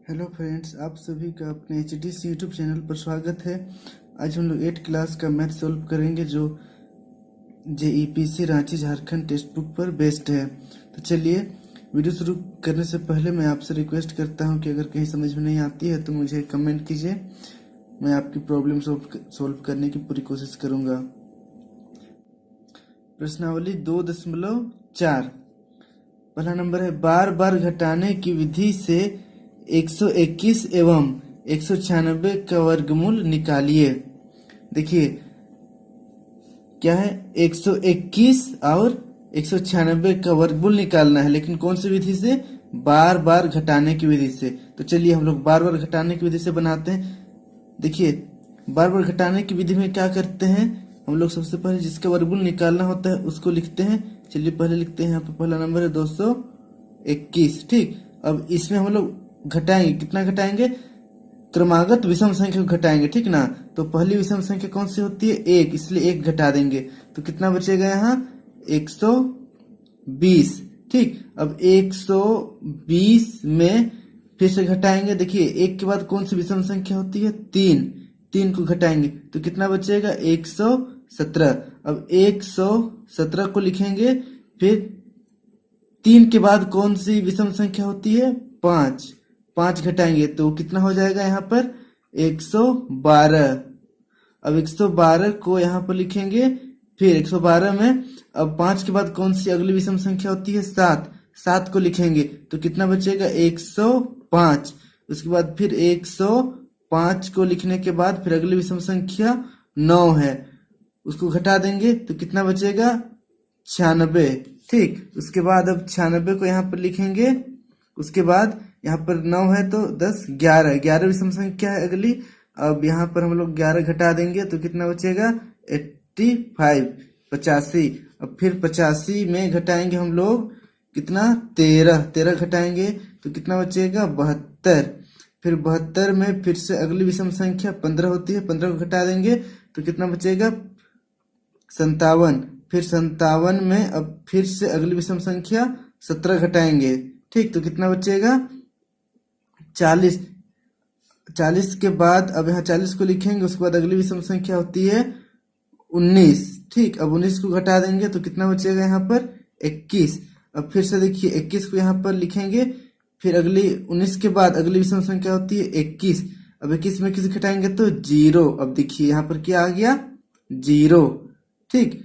Hello friends, आप सभी का अपने HDC यूट्यूब चैनल पर स्वागत है। आज हम लोग 8 क्लास का मैथ सॉल्व करेंगे जो JEPC Ranchi Jharkhand text book पर बेस्ड है। तो चलिए वीडियो शुरू करने से पहले मैं आपसे रिक्वेस्ट करता हूं कि अगर कहीं समझ में नहीं आती है तो मुझे कमेंट कीजिए, मैं आपकी प्रॉब्लम सॉल्व करने की पूरी कोशिश करूँगा। प्रश्नावली 2.4 पहला नंबर है, बार बार घटाने की विधि से 121 एवं 196 का वर्गमूल निकालिए। देखिए क्या है, 121 और 196 का वर्गमूल निकालना है, लेकिन कौन सी विधि से? बार बार घटाने की विधि से। तो चलिए हम लोग बार बार घटाने की विधि से बनाते हैं। देखिए बार बार घटाने की विधि में क्या करते हैं हम लोग, सबसे पहले जिसका वर्गमूल निकालना होता है उसको लिखते हैं। चलिए पहले लिखते हैं, यहाँ पे पहला नंबर है 221। ठीक, अब इसमें हम लोग घटाएंगे, कितना घटाएंगे? क्रमागत विषम संख्या को घटाएंगे, ठीक ना। तो पहली विषम संख्या कौन सी होती है? 1, इसलिए 1 घटा देंगे तो कितना बचेगा यहाँ? 120। ठीक, अब 120 में फिर से घटाएंगे। देखिए 1 के बाद कौन सी विषम संख्या होती है? 3 को घटाएंगे तो कितना बचेगा? 117। अब 117 को लिखेंगे, फिर 3 के बाद कौन सी विषम संख्या होती है? 5 घटाएंगे तो कितना हो जाएगा यहाँ पर? 112। अब 112 को यहाँ पर लिखेंगे, फिर 112 में अब 5 के बाद कौन सी अगली विषम संख्या होती है? 7 को लिखेंगे तो कितना बचेगा? 105। उसके बाद फिर 105 को लिखने के बाद फिर अगली विषम संख्या 9 है, उसको घटा देंगे तो कितना बचेगा? 96। ठीक, उसके बाद अब 96 को यहाँ पर लिखेंगे। उसके बाद यहाँ पर 9 है तो 10, 11 विषम संख्या है अगली। अब यहाँ पर हम लोग 11 घटा देंगे तो कितना बचेगा? 85, 85। अब फिर 85 में घटाएंगे हम लोग कितना? 13 घटाएंगे तो कितना बचेगा? 72। फिर 72 में फिर से अगली विषम संख्या 15 होती है, 15 को घटा देंगे तो कितना बचेगा? 57। फिर 57 में अब फिर से अगली विषम संख्या 17 घटाएंगे। ठीक, तो कितना बचेगा? 40। 40 के बाद अब यहाँ 40 को लिखेंगे, उसके बाद अगली विषम संख्या होती है 19। ठीक, अब 19 को घटा देंगे तो कितना बचेगा यहाँ पर? 21। अब फिर से देखिए 21 को यहाँ पर लिखेंगे, फिर अगली 19 के बाद अगली विषम संख्या होती है 21। अब 21 में किसी घटाएंगे तो 0। अब देखिए यहाँ पर क्या आ गया? 0। ठीक,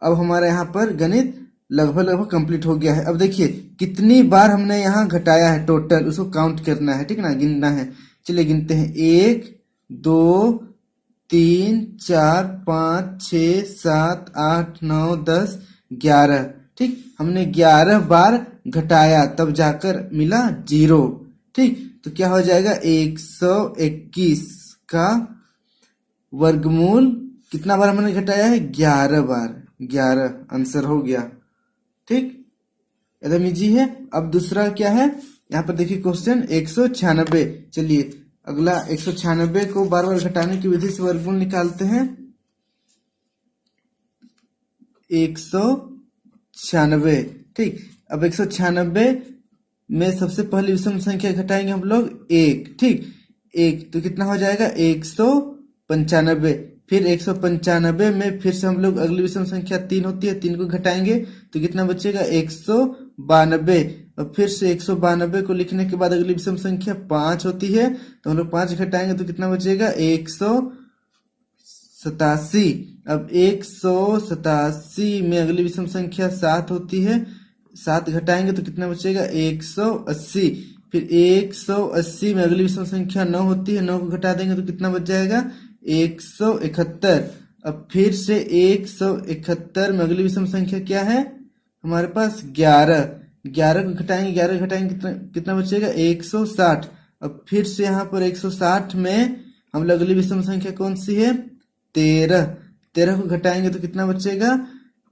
अब हमारा यहाँ पर गणित लगभग कंप्लीट हो गया है। अब देखिए कितनी बार हमने यहाँ घटाया है, टोटल उसको काउंट करना है, ठीक ना, गिनना है। चलिए गिनते हैं, 1 2 3 4 5 6 7 8 9 10 11। ठीक, हमने 11 बार घटाया तब जाकर मिला 0। ठीक, तो क्या हो जाएगा? 121 का वर्गमूल कितना बार हमने घटाया है? 11 बार। 11 आंसर हो गया। ठीक, एकदम इजी है। अब दूसरा क्या है, यहाँ पर देखिए क्वेश्चन 196। चलिए अगला 196 को बार बार घटाने की विधि से वर्गमूल निकालते हैं। 196। ठीक, अब 196 में सबसे पहली विषम संख्या घटाएंगे हम लोग 1। ठीक, 1 तो कितना हो जाएगा? 195। फिर 195 में फिर से हम लोग अगली विषम संख्या 3 होती है, 3 को घटाएंगे तो कितना बचेगा? 192। और फिर से 192 को लिखने के बाद अगली विषम संख्या 5 होती है, तो हम लोग 5 घटाएंगे तो कितना बचेगा? 187। अब 187 में अगली विषम संख्या 7 होती है, 7 घटाएंगे तो कितना बचेगा? 180। फिर 180 में अगली विषम संख्या 9 होती है, 9 को घटा देंगे तो कितना बच जाएगा? 171। अब फिर से 171 में अगली विषम संख्या क्या है हमारे पास? 11 को घटाएंगे, 11 घटाएंगे कितना बचेगा? 160। अब फिर से यहाँ पर 160 में हम लोग अगली विषम संख्या कौन सी है? 13 को घटाएंगे तो कितना बचेगा?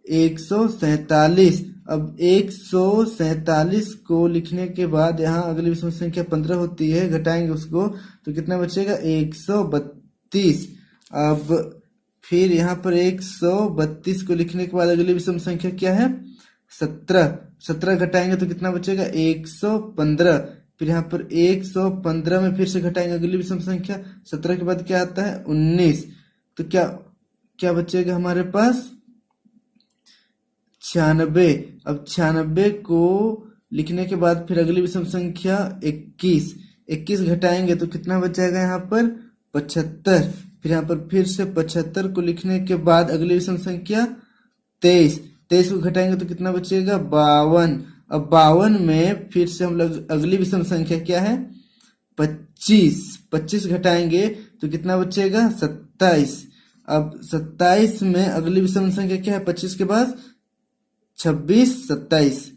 147। अब 147 को लिखने के बाद यहाँ अगली विषम संख्या 15 होती है, घटाएंगे उसको तो कितना बचेगा? 132। अब फिर यहाँ पर 132 को लिखने के बाद अगली विषम संख्या क्या है? 17 घटाएंगे तो कितना बचेगा? 115। फिर यहाँ पर 115 में फिर से घटाएंगे अगली विषम संख्या, 17 के बाद क्या आता है 19, तो क्या क्या बचेगा हमारे पास 96। अब 96 को लिखने के बाद फिर अगली विषम संख्या 21, 21 घटाएंगे तो कितना बच जाएगा यहाँ पर 75। फिर यहाँ पर फिर से 75 को लिखने के बाद अगली विषम संख्या 23, 23 को घटाएंगे तो कितना बचेगा 52। अब 52 में फिर से हम लोग अगली विषम संख्या क्या है 25, 25 घटाएंगे तो कितना बचेगा 27। अब 27 में अगली विषम संख्या क्या है 25 के बाद 26, 27,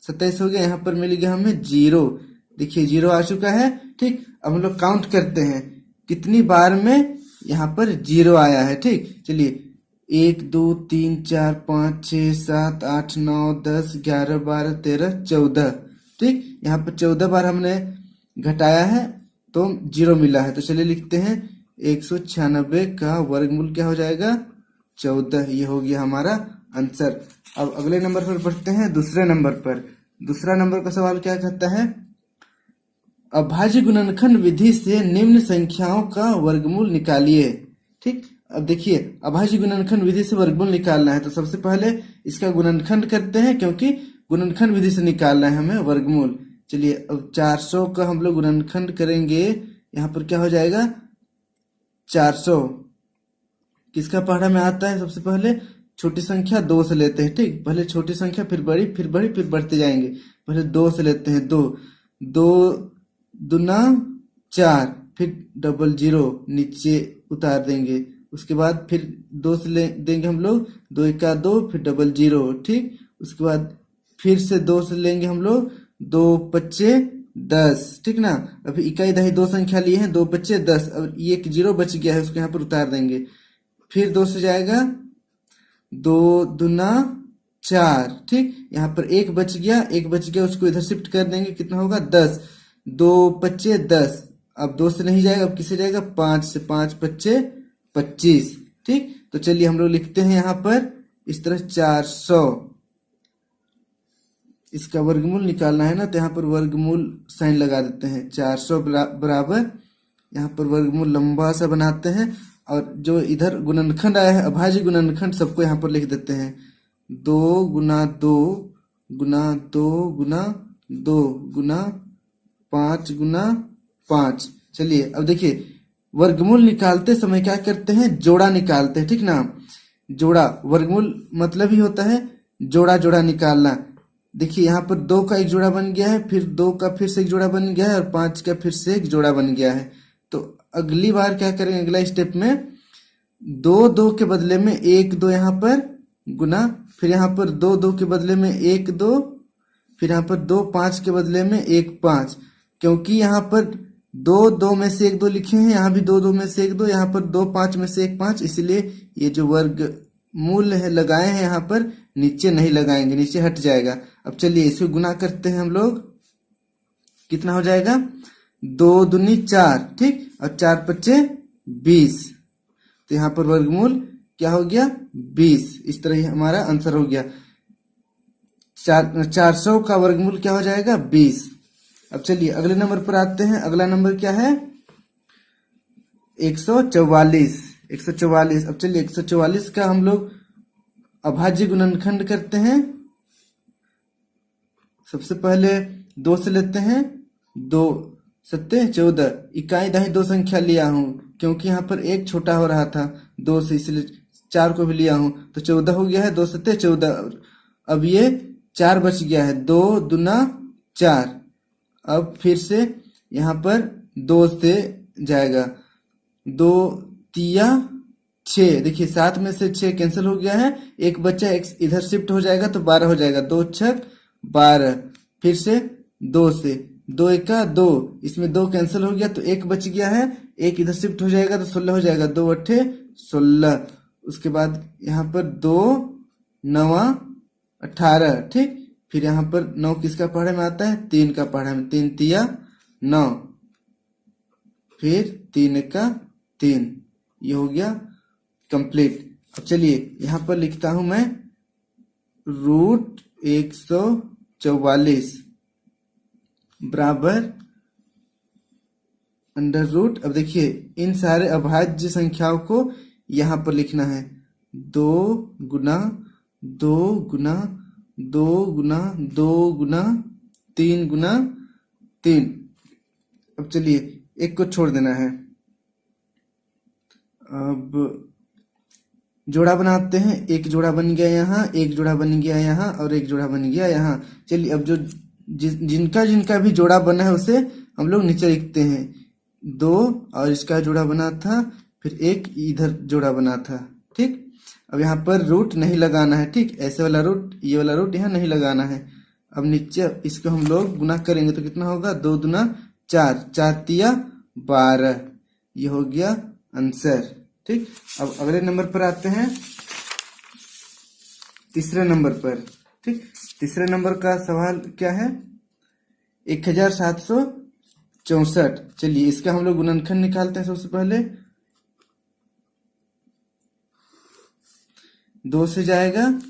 27 हो गया। यहाँ पर मिल गया हमें 0, देखिए 0 आ चुका है। ठीक, अब हम लोग काउंट करते हैं कितनी बार में यहाँ पर 0 आया है। ठीक, चलिए 1 2 3 4 5 6 7 8 9 10 11 12 13 14। ठीक, यहाँ पर 14 बार हमने घटाया है तो 0 मिला है। तो चलिए लिखते हैं 196 का वर्गमूल क्या हो जाएगा 14। ये हो गया हमारा आंसर। अब अगले नंबर पर बढ़ते हैं, दूसरे नंबर पर। दूसरा नंबर का सवाल क्या कहता है, अभाज्य गुणनखंड विधि से निम्न संख्याओं का वर्गमूल निकालिए। ठीक, अब देखिए अभाज्य गुणनखंड विधि से वर्गमूल निकालना है तो सबसे पहले इसका गुणनखंड करते हैं, क्योंकि गुणनखंड विधि से निकालना है हमें वर्गमूल। चलिए अब 400 का हम लोग गुणनखंड करेंगे, यहाँ पर क्या हो जाएगा 400। किसका पहाड़ा में आता है, सबसे पहले छोटी संख्या 2 से लेते हैं। ठीक, पहले छोटी संख्या फिर बड़ी फिर बड़ी फिर बढ़ते जाएंगे। पहले 2 से लेते हैं, 2 2 दूना 4, फिर डबल 0 नीचे उतार देंगे। उसके बाद फिर 2 से ले देंगे हम लोग, 2 1 2 फिर डबल 0। ठीक, उसके बाद फिर से 2 से लेंगे हम लोग, 2 5 10। ठीक ना, अभी इकाई दहाई 2 संख्या लिए हैं, 2 5 10। अब ये एक 0 बच गया है, उसको यहाँ पर उतार देंगे। फिर 2 से जाएगा, 2 दूना 4। ठीक, यहाँ पर 1 बच गया, 1 बच गया, उसको इधर शिफ्ट कर देंगे, कितना होगा 10। 2 5 10। अब 2 से नहीं जाएगा, अब किससे जाएगा 5 से, 5 5 25। ठीक, तो चलिए हम लोग लिखते हैं यहाँ पर इस तरह 400। इसका वर्गमूल निकालना है ना, तो यहाँ पर वर्गमूल साइन लगा देते हैं। 400 बराबर यहाँ पर वर्गमूल लंबा सा बनाते हैं, और जो इधर गुणनखंड आया है अभाज्य गुणनखंड सबको यहाँ पर लिख देते हैं। 2 गुना 2 गुना 2 गुना 2 गुना 5 गुना 5। चलिए अब देखिए वर्गमूल निकालते समय क्या करते हैं, जोड़ा निकालते हैं। ठीक ना, जोड़ा, वर्गमूल मतलब ही होता है जोड़ा जोड़ा निकालना। देखिए यहाँ पर 2 का एक जोड़ा बन गया है, फिर 2 का फिर से एक जोड़ा बन गया है, और 5 का फिर से एक जोड़ा बन गया है। तो अगली बार क्या करेंगे, अगला स्टेप में 2 2 के बदले में 1 2 यहाँ पर गुना, फिर यहाँ पर 2 2 के बदले में 1 2, फिर यहाँ पर 2 5 के बदले में 1 5। क्योंकि यहाँ पर 2 2 में से 1 2 लिखे हैं, यहाँ भी 2 2 में से 1 2, यहाँ पर 2 5 में से 1 5, इसलिए ये जो वर्ग मूल है लगाए हैं यहाँ पर नीचे नहीं लगाएंगे, नीचे हट जाएगा। अब चलिए इसको गुना करते हैं हम लोग, कितना हो जाएगा 2 दूनी 4। ठीक, और 4 5 20। तो यहाँ पर वर्गमूल क्या हो गया 20। इस तरह ही हमारा आंसर हो गया। 400 का वर्गमूल क्या हो जाएगा 20। अब चलिए अगले नंबर पर आते हैं। अगला नंबर क्या है 144। 144। अब चलिए 144 का हम लोग अभाज्य गुणनखंड करते हैं। सबसे पहले 2 से लेते हैं, 2 7 14। इकाई दहाई 2 संख्या लिया हूं, क्योंकि यहाँ पर 1 छोटा हो रहा था 2 से, इसलिए 4 को भी लिया हूं, तो 14 हो गया है। 2 7 14। अब ये 4 बच गया है, 2 दूना 4। अब फिर से यहाँ पर 2 से जाएगा, 2 तिया 6। देखिए 7 में से 6 कैंसिल हो गया है, एक बच्चा एक इधर शिफ्ट हो जाएगा तो 12 हो जाएगा, 2 6 12। फिर से 2 से, 2 1 2, इसमें 2 कैंसिल हो गया तो 1 बच गया है, एक इधर शिफ्ट हो जाएगा तो 16 हो जाएगा, 2 8 16। उसके बाद यहाँ पर 2 9 18। ठीक, फिर यहाँ पर 9 किसका पहाड़े में आता है 3 का पहाड़ा में, 3 तिया 9, फिर 3 का 3। ये हो गया कंप्लीट। अब चलिए यहाँ पर लिखता हूं मैं √144। बराबर अंडर रूट। अब देखिए इन सारे अभाज्य संख्याओं को यहाँ पर लिखना है, 2 गुना 2 गुना 2 गुना 2 गुना 3 गुना 3। अब चलिए एक को छोड़ देना है। अब जोड़ा बनाते हैं, एक जोड़ा बन गया यहाँ, एक जोड़ा बन गया यहाँ और एक जोड़ा बन गया यहाँ। चलिए अब जो जिनका जिनका भी जोड़ा बना है उसे हम लोग नीचे लिखते हैं। 2 और इसका जोड़ा बना था, फिर एक इधर जोड़ा बना था, ठीक। अब यहाँ पर रूट नहीं लगाना है, ठीक, ऐसे वाला रूट, ये वाला रूट यहाँ नहीं लगाना है। अब नीचे इसको हम लोग गुना करेंगे तो कितना होगा, 2 दूना 4, 4 तिया 12, ये हो गया आंसर, ठीक। अब अगले नंबर पर आते हैं, तीसरे नंबर पर, ठीक। तीसरे नंबर का सवाल क्या है, 1764। चलिए इसका हम लोग गुणनखंड निकालते हैं। सबसे पहले 2 से जाएगा,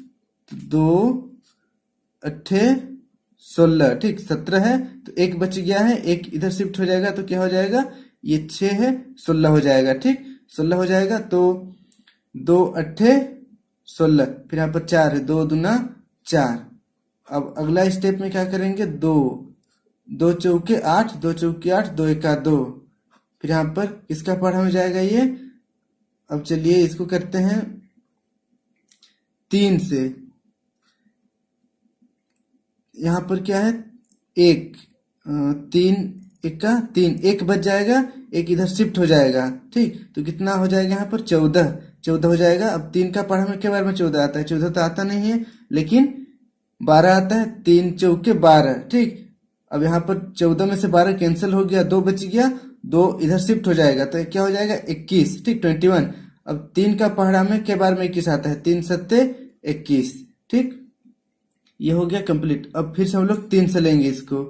2 अट्ठे 16, ठीक, 17 है तो एक बच गया है, एक इधर शिफ्ट हो जाएगा तो क्या हो जाएगा, ये 6 है, 16 हो जाएगा, ठीक, 16 हो जाएगा। तो 2 अट्ठे 16, फिर यहाँ पर 4 है, 2 दूना 4। अब अगला स्टेप में क्या करेंगे, 2 चौके 8, 2 चौके 8, 2 एका 2, फिर यहाँ पर किसका पढ़ा में जाएगा ये। अब चलिए इसको करते हैं 3 से, यहाँ पर क्या है, 1, 3 एका 3, एक बच जाएगा, एक इधर शिफ्ट हो जाएगा, ठीक। तो कितना हो जाएगा यहाँ पर, 14 हो जाएगा। अब 3 का पढ़ा में के बार में 14 आता है, 14 तो आता नहीं है, लेकिन 12 आता है, 3 चौके 12, ठीक। अब यहाँ पर 14 में से 12 कैंसिल हो गया, 2 बच गया, 2 इधर शिफ्ट हो जाएगा तो क्या हो जाएगा, 21, ठीक, 21। अब 3 का पढ़ा में के बार में 21 आता है, 3 सत्ते 21, ठीक, ये हो गया कंप्लीट। अब फिर से हम लोग 3 से लेंगे इसको,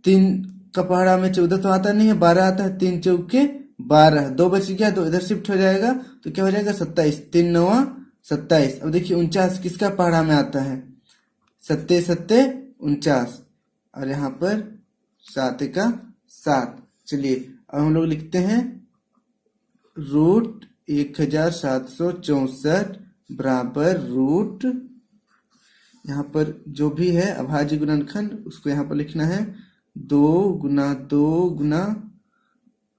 3 का पढ़ा में 14 तो आता नहीं है, 12 आता है, 3 चौके 12, 2 बच गया, 2 इधर शिफ्ट हो जाएगा तो क्या हो जाएगा, 27, 3 9 27। अब देखिए 49 किसका पढ़ा में आता है, 7 7 49, और यहाँ पर 7 का 7। चलिए अब हम लोग लिखते हैं रूट 1764 बराबर रूट, यहाँ पर जो भी है अभाज्य गुणनखंड उसको यहाँ पर लिखना है, 2 गुना 2 गुना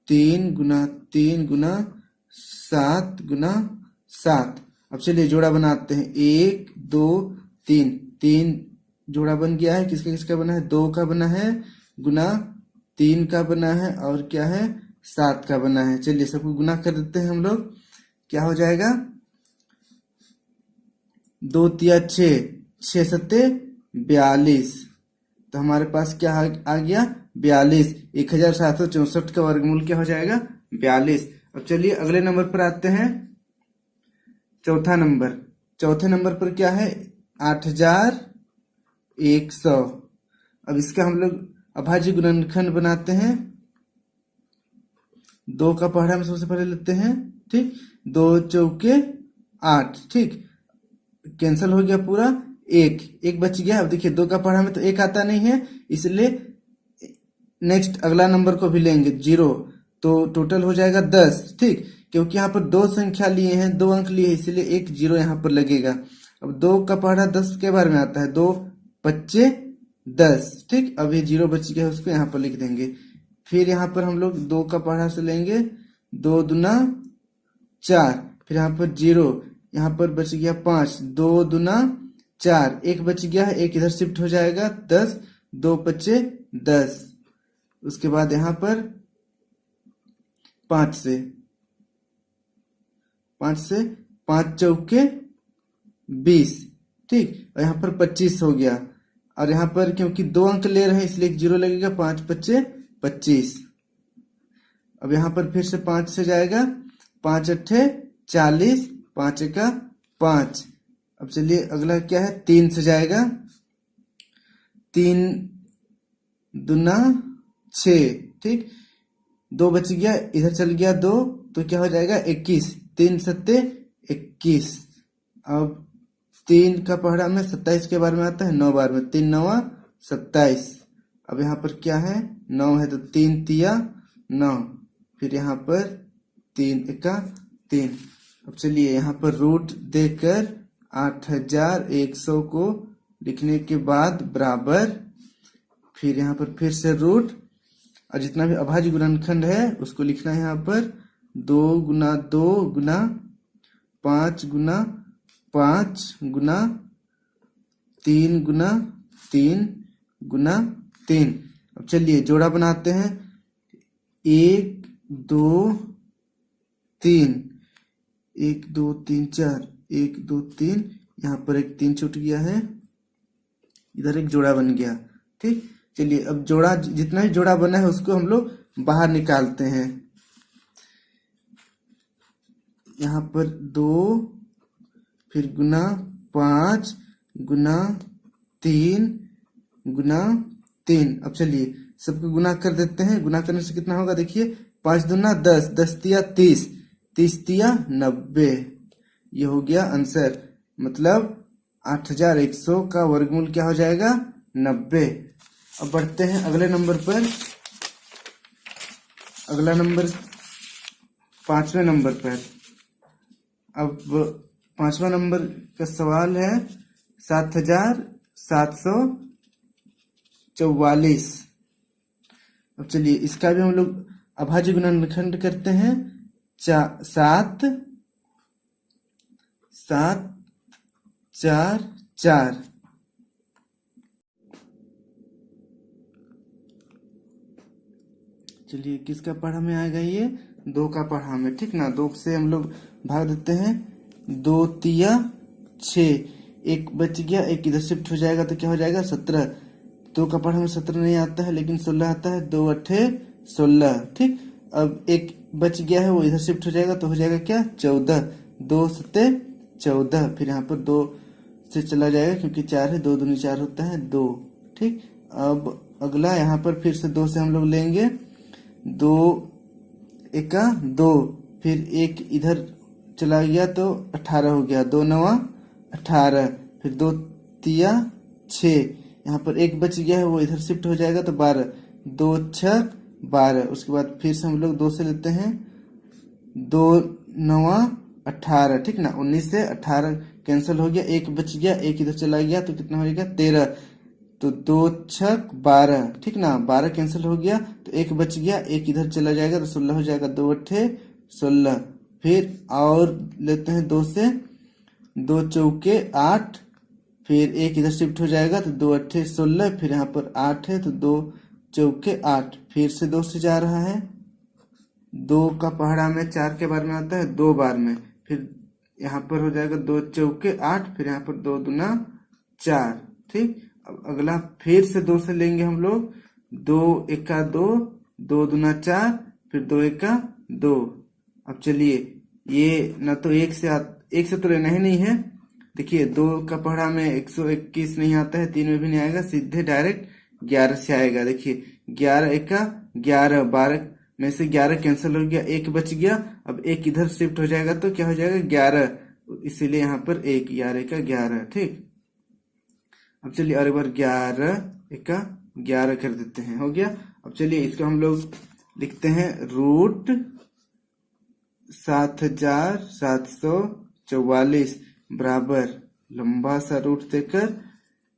3 गुना 3 गुना 7 गुना 7। अब चलिए जोड़ा बनाते हैं, 1 2 3, 3 जोड़ा बन गया है, किसका किसका बना है, 2 का बना है, गुना 3 का बना है, और क्या है, 7 का बना है। चलिए सबको गुना कर देते हैं हम लोग, क्या हो जाएगा, 2 तिया 6, 6 सत्ते 42, तो हमारे पास क्या आ गया, 42। 1764 का वर्गमूल क्या हो जाएगा, 42। अब चलिए अगले नंबर पर आते हैं, चौथा नंबर। चौथे नंबर पर क्या है, 8100। अब इसका हम लोग अभाज्य गुणनखंड बनाते हैं, 2 का पढ़ा में सबसे पहले लेते हैं, ठीक, 2 चौके 8, ठीक, कैंसिल हो गया पूरा, एक बच गया। अब देखिए 2 का पढ़ा में तो 1 आता नहीं है, इसलिए नेक्स्ट अगला नंबर को भी लेंगे 0, तो टोटल हो जाएगा 10, ठीक, क्योंकि यहाँ पर 2 संख्या लिए हैं, 2 अंक लिए, इसलिए एक 0 यहाँ पर लगेगा। अब 2 का पढ़ा 10 के बारे में आता है, 2 25 10, ठीक। अब ये 0 बच गया, उसको यहाँ पर लिख देंगे। फिर यहाँ पर हम लोग 2 का पढ़ा से लेंगे, 2 दूना 4, फिर यहाँ पर 0, यहाँ पर बच गया 5, 2 दूना 4, एक बच गया है, एक इधर शिफ्ट हो जाएगा, 10, 2 25 10। उसके बाद यहाँ पर 5 से 5 चौके 20, ठीक, और यहाँ पर 25 हो गया, और यहाँ पर क्योंकि 2 अंक ले रहे हैं इसलिए 0 लगेगा, 5 25 25। अब यहाँ पर फिर से 5 से जाएगा, 5 अट्ठे 40, 5 का 5। अब चलिए अगला क्या है, 3 से जाएगा, 3 दूना 6, ठीक, 2 बच गया, इधर चल गया 2, तो क्या हो जाएगा 21, 3 सत्ते 21। अब 3 का पढ़ा में 27 के बार में आता है, 9 बार में, 3 9 27, अब यहाँ पर क्या है, 9 है, तो 3 तिया 9, फिर यहाँ पर 3 एका 3। अब चलिए यहाँ पर रूट देकर 8100 को लिखने के बाद बराबर, फिर यहाँ पर फिर से रूट, और जितना भी अभाज्य गुणनखंड है उसको लिखना है यहाँ पर 2 गुना 2 गुना 5 गुना 5 गुना 3 गुना 3 गुना 3। अब चलिए जोड़ा बनाते हैं, 1 2 3, 1 2 3 4, 1 2 3, यहाँ पर एक 3 छूट गया है, इधर एक जोड़ा बन गया। ठीक, चलिए अब जोड़ा, जितना भी जोड़ा बना है उसको हम लोग बाहर निकालते हैं। यहाँ पर 2, फिर गुना 5 गुना 3 गुना 3। अब चलिए सबको गुना कर देते हैं। गुना करने से कितना होगा, देखिए 5 दूना 10, 10 तिया 30, 30 तिया 90। ये हो गया आंसर, मतलब 8100 का वर्गमूल क्या हो जाएगा, 90। अब बढ़ते हैं अगले नंबर पर। अगला नंबर 5वें नंबर पर। अब 5वां नंबर का सवाल है 7744। अब चलिए इसका भी हम लोग अभाज्य गुणनखंड करते हैं। 7 7 4 4। चलिए किसका पढ़ा में आएगा, ये 2 का पढ़ा में, ठीक ना। 2 से हम लोग भाग देते हैं, 2 तिया 6, एक बच गया, एक इधर शिफ्ट हो जाएगा तो क्या हो जाएगा 17। 2 का पढ़ा में 17 नहीं आता है लेकिन 16 आता है, 2 अठे 16। ठीक, अब एक बच गया है वो इधर शिफ्ट हो जाएगा तो हो जाएगा क्या 14, 2 सत्ते 14। फिर यहाँ पर 2 से चला जाएगा क्योंकि 4 है, 2 दूनी 4 होता है 2। ठीक, अब अगला यहाँ पर फिर से 2 से हम लोग लेंगे, 2 एका 2, फिर एक इधर चला गया तो 18 हो गया, 2 नवा 18, फिर 2 तिया 6, यहाँ पर एक बच गया है वो इधर शिफ्ट हो जाएगा तो 12, 2 छह 12। उसके बाद फिर से हम लोग 2 से लेते हैं, 2 नवा 18, ठीक ना। 19 से 18 कैंसिल हो गया, एक बच गया, एक इधर चला गया तो कितना हो जाएगा 13, तो 2 छह 12, ठीक ना। 12 कैंसिल हो गया तो एक बच गया, एक इधर चला जाएगा तो 16 हो जाएगा, 2 अठे 16। फिर और लेते हैं 2 से, 2 चौके 8, फिर एक इधर शिफ्ट हो जाएगा तो 2 अठे 16, फिर यहाँ पर 8 है तो 2 चौके 8, फिर से 2 से जा रहा है। 2 का पहाड़ा में 4 के बार में आता है, 2 बार में, फिर यहाँ पर हो जाएगा 2 चौके 8, फिर यहाँ पर 2 दूना 4। ठीक, अब अगला फिर से 2 से लेंगे हम लोग, 2 एका 2, 2 दूना 4, फिर 2 एका 2। अब चलिए ये ना तो एक से तो लेना ही नहीं है। देखिए 2 का पहाड़ा में 121 नहीं आता है, 3 में भी नहीं आएगा, सीधे डायरेक्ट 11 से आएगा। देखिए 11 एका 11, 12 में से 11 कैंसिल हो गया, एक बच गया, अब एक इधर शिफ्ट हो जाएगा तो क्या हो जाएगा 11, इसीलिए यहाँ पर 1, 11 एका 11। ठीक, अब चलिए और एक बार 11 एका 11 कर देते हैं, हो गया। अब चलिए इसको हम लोग लिखते हैं रूट 7744 बराबर लंबा सा रूट देकर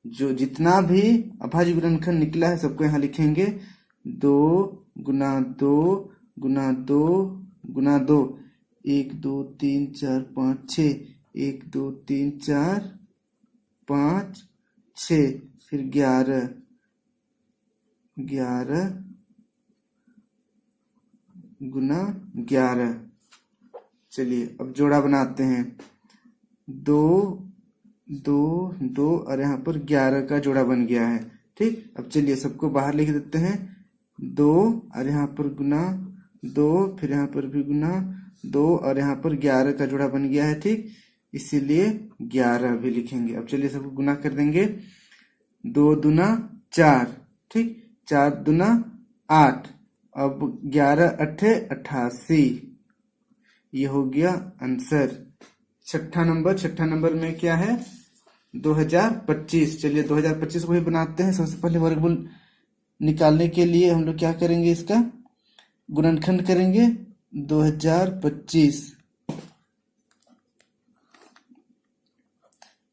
जो जितना भी अभाज्य गुणनखंड निकला है सबको यहाँ लिखेंगे, 2 गुना 2 गुना 2 गुना 2, 1 2 3 4 5 6, 1 2 3 4 5 6, फिर 11 11 गुना 11। चलिए अब जोड़ा बनाते हैं, 2 2 2 और यहाँ पर 11 का जोड़ा बन गया है। ठीक, अब चलिए सबको बाहर लिख देते हैं, 2 और यहाँ पर गुना 2, फिर यहाँ पर भी गुना 2 और यहाँ पर 11 का जोड़ा बन गया है। ठीक, इसीलिए 11 भी लिखेंगे। अब चलिए सबको गुना कर देंगे, 2 दूना 4, ठीक, 4 दूना 8, अब 11 अठे 88, ये हो गया आंसर। छठा नंबर में क्या है 2025। चलिए 2025 को भी बनाते हैं। सबसे पहले वर्गमूल निकालने के लिए हम लोग क्या करेंगे, इसका गुणनखंड करेंगे 2025।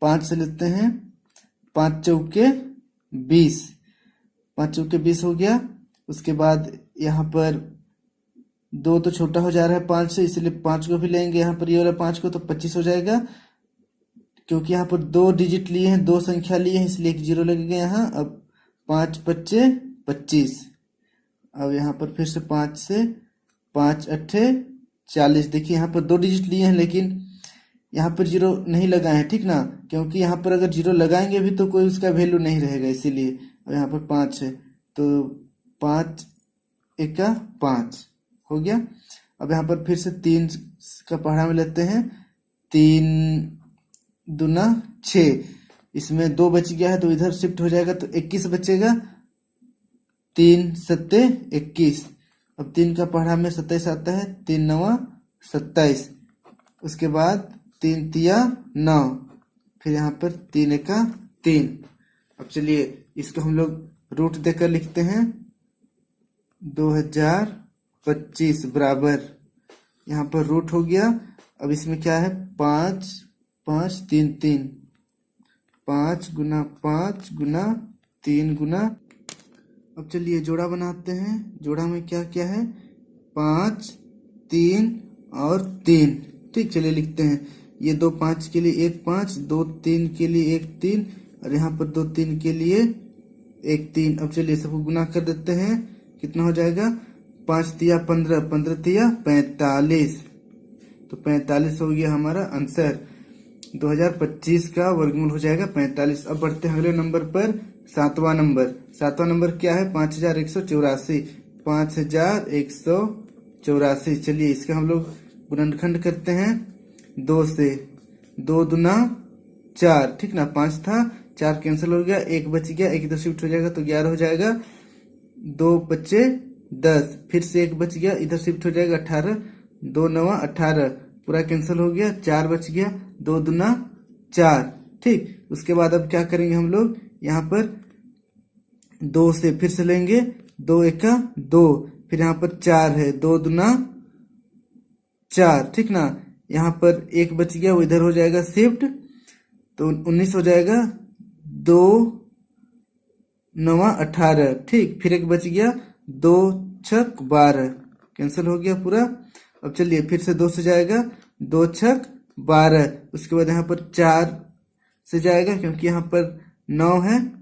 5 से लेते हैं, 5 चौके 20, 5 चौके 20 हो गया। उसके बाद यहाँ पर 2 तो छोटा हो जा रहा है 5 से, इसलिए 5 को भी लेंगे यहाँ पर, ये वाला 5 को, तो 25 हो जाएगा। क्योंकि यहाँ पर 2 डिजिट लिए हैं, 2 संख्या लिए हैं, इसलिए एक जीरो लगेगा यहाँ। अब 5 पच्चे 25। अब यहाँ पर फिर से 5 से 5 अट्ठे 40। देखिए यहाँ पर 2 डिजिट लिए हैं, लेकिन यहाँ पर जीरो नहीं लगाए हैं, ठीक ना, क्योंकि यहाँ पर अगर जीरो लगाएंगे भी तो कोई उसका वैल्यू नहीं रहेगा, इसीलिए। और यहाँ पर 5 है, तो 5 एका 5 हो गया। अब यहाँ पर फिर से 3 का पहाड़ा में लेते हैं, 3 दूना 6, इसमें 2 बच गया है तो इधर शिफ्ट हो जाएगा, तो 21 बचेगा। 3 सत्ते 21। अब 3 का पहाड़ा में 27 आता है, 3 नवा 27। उसके बाद 3 तिया 9, फिर यहाँ पर 3 एका 3। अब चलिए इसको हम लोग रूट देकर लिखते हैं, 2025 बराबर, यहाँ पर रूट हो गया। अब इसमें क्या है, 5 5 3 3, 5 गुना 5 गुना 3 गुना। अब चलिए जोड़ा बनाते हैं। जोड़ा में क्या क्या है, 5 3 और 3। ठीक, चलिए लिखते हैं। ये 2 5 के लिए 1 5, 2 3 के लिए 1 3, और यहाँ पर 2 3 के लिए 1 3। अब चलिए सबको गुना कर देते हैं, कितना हो जाएगा, 5 तिया 15, 15 तिया 45, तो 45 हो गया हमारा आंसर। 2025 का वर्गमूल हो जाएगा 45। अब बढ़ते हैं अगले नंबर पर, 7वां नंबर। 7वां नंबर क्या है, 5184, 5184। चलिए इसका हम लोग गुणनखंड करते हैं 2 से। 2 दूना 4, ठीक ना, 5 था, 4 कैंसिल हो गया, 1 बच गया, 1 इधर शिफ्ट हो जाएगा तो 11 हो जाएगा। 2 पच्चे 10, फिर से 1 बच गया, इधर शिफ्ट हो जाएगा 18, 2 नवा 18, पूरा कैंसिल हो गया, 4 बच गया, 2 दूना 4। ठीक, उसके बाद अब क्या करेंगे हम लोग, यहाँ पर 2 से फिर से लेंगे, 2 एका 2, फिर यहाँ पर 4 है, 2 दूना 4, ठीक ना। यहाँ पर 1 बच गया, वो इधर हो जाएगा शिफ्ट, तो 19 हो जाएगा। 2 नवा 18, ठीक, फिर 1 बच गया, 2 छक 12, कैंसिल हो गया पूरा। अब चलिए फिर से 2 से जाएगा, 2 छक 12, उसके बाद यहाँ पर 4 से जाएगा, क्योंकि यहाँ पर 9 है,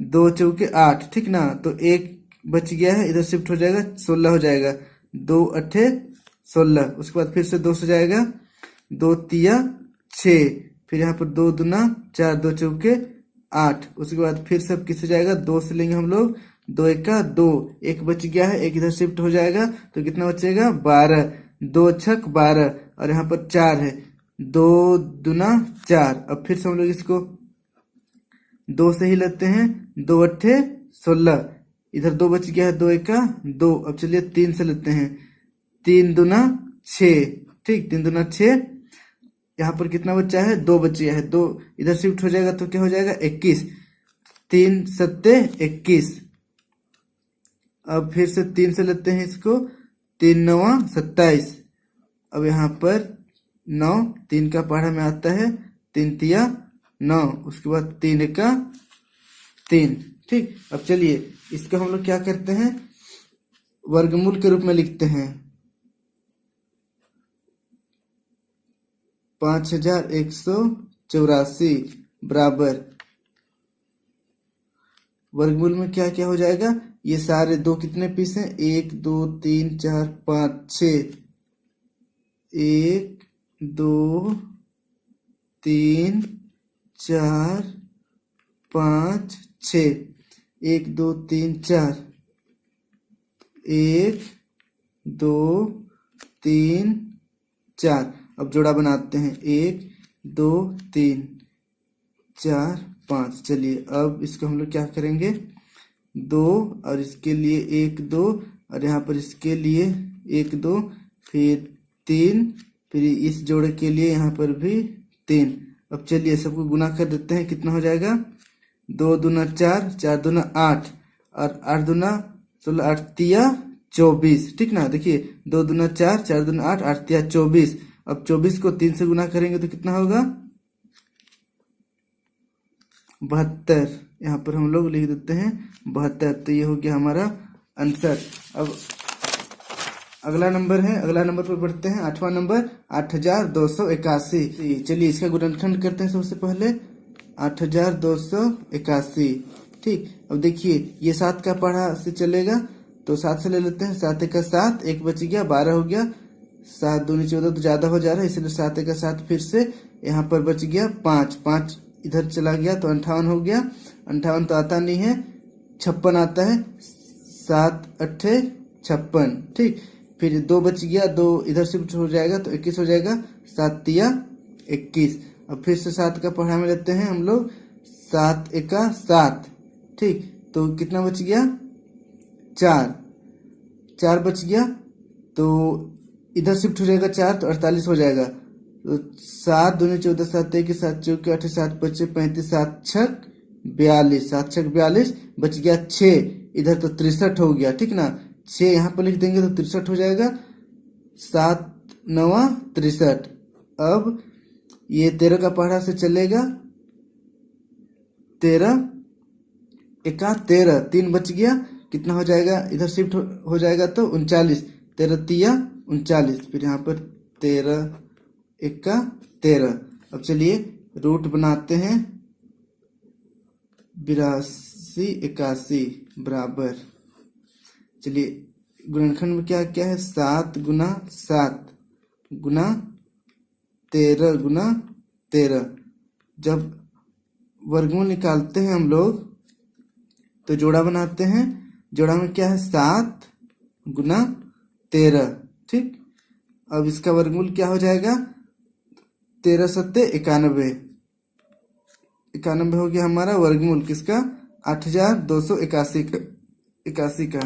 2 चौके 8, ठीक ना, तो 1 बच गया है, इधर शिफ्ट हो जाएगा, 16 हो जाएगा, 2 अट्ठे 16। उसके बाद फिर से 2 से जाएगा, 2 तिया 6, फिर यहाँ पर 2 दूना 4, 2 चौके 8। उसके बाद फिर सब किससे जाएगा, 2 से लेंगे हम लोग, 2 एका 2, 1 बच गया है, 1 इधर शिफ्ट हो जाएगा, तो कितना बचेगा, 12, 2 छक 12, और यहाँ पर 4 है, 2 दूना 4। अब फिर से हम लोग इसको 2 से ही लेते हैं, 2 अट्ठे 16, इधर 2 बच गया है, 2 एका 2। अब चलिए 3 से लेते हैं, 3 दूना 6, ठीक, 3 दूना 6, यहाँ पर कितना बचा है, 2 बच गया है, 2 इधर शिफ्ट हो जाएगा तो क्या हो जाएगा, 21, 3 सत्ते 21। अब फिर से 3 से लेते हैं इसको, 3 नवा 27। अब यहाँ पर 9, 3 का पहाड़ा में आता है, 3 तिया 9, उसके बाद 3 एका 3। ठीक, अब चलिए इसको हम लोग क्या करते हैं, वर्गमूल के रूप में लिखते हैं, 5184 बराबर, वर्गमूल में क्या क्या हो जाएगा, ये सारे 2 कितने पीस हैं, 1 2 3 4 5 6, 1 2 3 4 5 6, 1 2 3 4, 1 2 3 4। अब जोड़ा बनाते हैं, 1 2 3 4 5। चलिए अब इसको हम लोग क्या करेंगे, 2 और इसके लिए 1 2, और यहाँ पर इसके लिए 1 2, फिर 3, फिर इस जोड़े के लिए यहाँ पर भी 3। अब चलिए सबको गुना कर देते हैं, कितना हो जाएगा, 2 दूना 4, 4 दूना 8, और 8 दूना 16, 8 तिया 24, ठीक ना। देखिए 2 दूना 4, 4 दूना 8, 8 तिया 24। अब 24 को 3 से गुना करेंगे तो कितना होगा 72। यहाँ पर हम लोग लिख देते हैं 72। तो ये हो गया हमारा आंसर। अब अगला नंबर है, अगला नंबर पर बढ़ते हैं। 8वां नंबर 8281। चलिए इसका गुणनखंड करते हैं सबसे पहले। 8281, ठीक। अब देखिए ये 7 का पढ़ा से चलेगा तो 7 से ले लेते हैं। 7 का 7, 1 बच गया, 12 हो गया। 7 दूनी 14 तो ज्यादा हो जा रहा है, इसलिए 7 का 7 फिर से यहाँ पर बच गया 5, 5 इधर चला गया तो 58 हो गया। 58 तो आता नहीं है, 56 आता है। 7 अट्ठे 56, ठीक। फिर 2 बच गया, 2 इधर शिफ्ट हो जाएगा तो 21 हो जाएगा। 7 तिया 21। अब फिर से 7 का पढ़ा में लेते हैं हम लोग। 7 एका 7, ठीक। तो कितना बच गया 4, 4 बच गया तो इधर शिफ्ट हो जाएगा 4 तो 48 हो जाएगा। तो 7 दूनी 14, 7 1, 7 चौके 8, 7 25, 35, 7 छक 42, 7 छक 42, बच गया 6। इधर तो 63 हो गया, ठीक ना। 6 यहाँ पर लिख देंगे तो 63 हो जाएगा। 7 9 63। अब ये 13 का पढ़ा से चलेगा। 13 एका 13, 3 बच गया, कितना हो जाएगा इधर शिफ्ट हो जाएगा तो 39। 13 तिया 39। फिर यहाँ पर 13 एका 13। अब चलिए रूट बनाते हैं। 82 81 बराबर, चलिए गुणनखंड में क्या क्या है। 7 गुना 7 गुना 13 गुना 13। जब वर्गमूल निकालते हैं हम लोग तो जोड़ा बनाते हैं। जोड़ा में क्या है 7 गुना 13, ठीक। अब इसका वर्गमूल क्या हो जाएगा 13 सत्ते 91। 91 हो गया हमारा वर्गमूल किसका 8281 का।